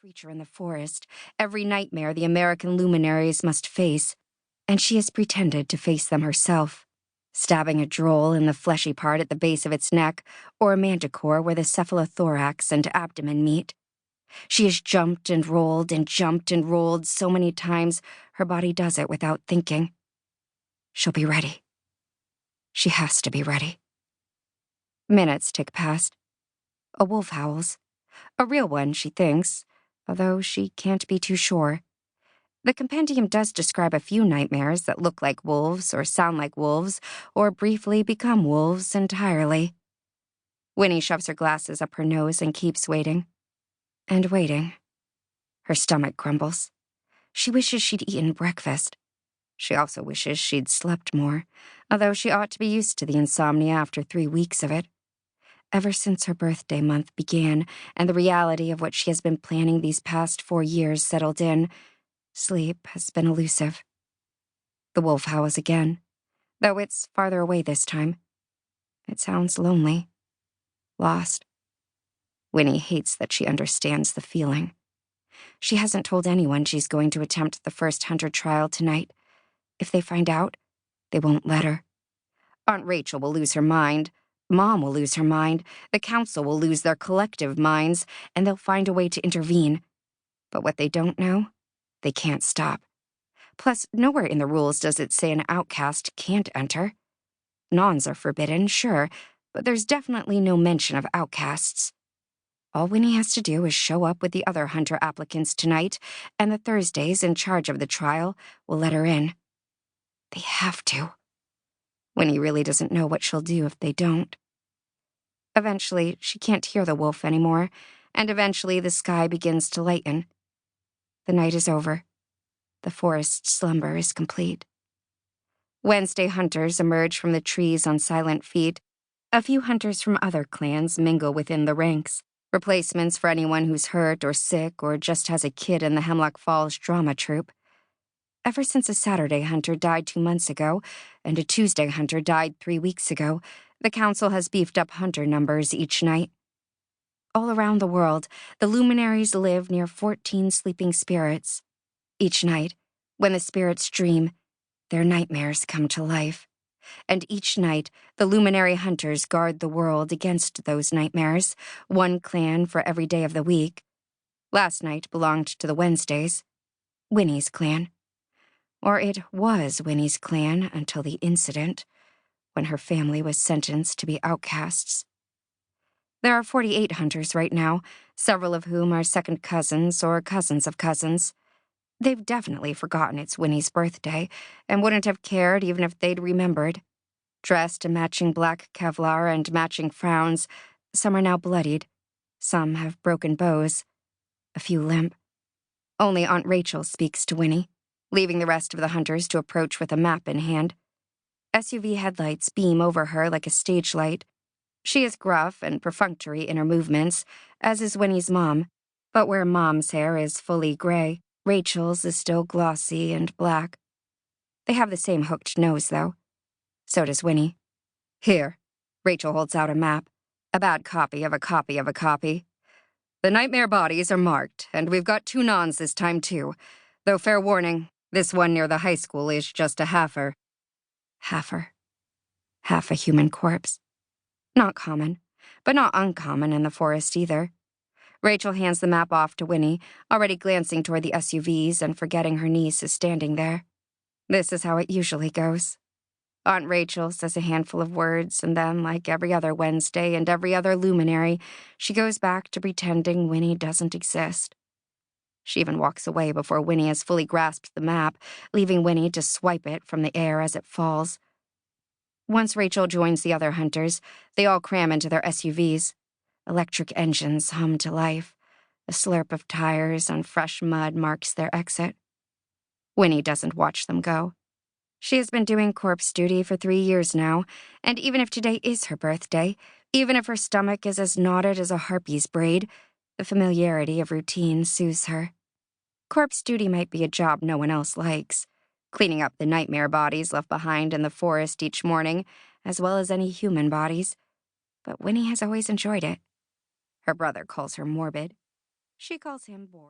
creature in the forest, every nightmare the American luminaries must face, and she has pretended to face them herself, stabbing a droll in the fleshy part at the base of its neck, or a manticore where the cephalothorax and abdomen meet. She has jumped and rolled so many times her body does it without thinking. She'll be ready. She has to be ready. Minutes tick past. A wolf howls. A real one, she thinks, although she can't be too sure. The compendium does describe a few nightmares that look like wolves or sound like wolves or briefly become wolves entirely. Winnie shoves her glasses up her nose and keeps waiting. And waiting. Her stomach grumbles. She wishes she'd eaten breakfast. She also wishes she'd slept more, although she ought to be used to the insomnia after 3 weeks of it. Ever since her birthday month began and the reality of what she has been planning these past 4 years settled in, sleep has been elusive. The wolf howls again, though it's farther away this time. It sounds lonely. Lost. Winnie hates that she understands the feeling. She hasn't told anyone she's going to attempt the first hunter trial tonight. If they find out, they won't let her. Aunt Rachel will lose her mind. Mom will lose her mind. The council will lose their collective minds, and they'll find a way to intervene. But what they don't know, they can't stop. Plus, nowhere in the rules does it say an outcast can't enter. Nons are forbidden, sure, but there's definitely no mention of outcasts. All Winnie has to do is show up with the other hunter applicants tonight, and the Thursdays in charge of the trial will let her in. They have to. Winnie really doesn't know what she'll do if they don't. Eventually, she can't hear the wolf anymore, and eventually the sky begins to lighten. The night is over. The forest slumber is complete. Wednesday hunters emerge from the trees on silent feet. A few hunters from other clans mingle within the ranks, replacements for anyone who's hurt or sick or just has a kid in the Hemlock Falls drama troupe. Ever since a Saturday hunter died 2 months ago, and a Tuesday hunter died 3 weeks ago, the council has beefed up hunter numbers each night. All around the world, the luminaries live near 14 sleeping spirits. Each night, when the spirits dream, their nightmares come to life. And each night, the luminary hunters guard the world against those nightmares, one clan for every day of the week. Last night belonged to the Wednesdays, Winnie's clan. Or it was Winnie's clan until the incident, when her family was sentenced to be outcasts. There are 48 hunters right now, several of whom are second cousins or cousins of cousins. They've definitely forgotten it's Winnie's birthday, and wouldn't have cared even if they'd remembered. Dressed in matching black Kevlar and matching frowns, some are now bloodied. Some have broken bows. A few limp. Only Aunt Rachel speaks to Winnie, leaving the rest of the hunters to approach with a map in hand. SUV headlights beam over her like a stage light. She is gruff and perfunctory in her movements, as is Winnie's mom, but where Mom's hair is fully gray, Rachel's is still glossy and black. They have the same hooked nose, though. So does Winnie. Here, Rachel holds out a map, a bad copy of a copy of a copy. The nightmare bodies are marked, and we've got 2 nons this time, too. Though fair warning, this one near the high school is just a halfer. Halfer. Half a human corpse. Not common, but not uncommon in the forest either. Rachel hands the map off to Winnie, already glancing toward the SUVs and forgetting her niece is standing there. This is how it usually goes. Aunt Rachel says a handful of words, and then, like every other Wednesday and every other luminary, she goes back to pretending Winnie doesn't exist. She even walks away before Winnie has fully grasped the map, leaving Winnie to swipe it from the air as it falls. Once Rachel joins the other hunters, they all cram into their SUVs. Electric engines hum to life. A slurp of tires on fresh mud marks their exit. Winnie doesn't watch them go. She has been doing corpse duty for 3 years now, and even if today is her birthday, even if her stomach is as knotted as a harpy's braid, the familiarity of routine soothes her. Corpse duty might be a job no one else likes, cleaning up the nightmare bodies left behind in the forest each morning, as well as any human bodies, but Winnie has always enjoyed it. Her brother calls her morbid. She calls him bored.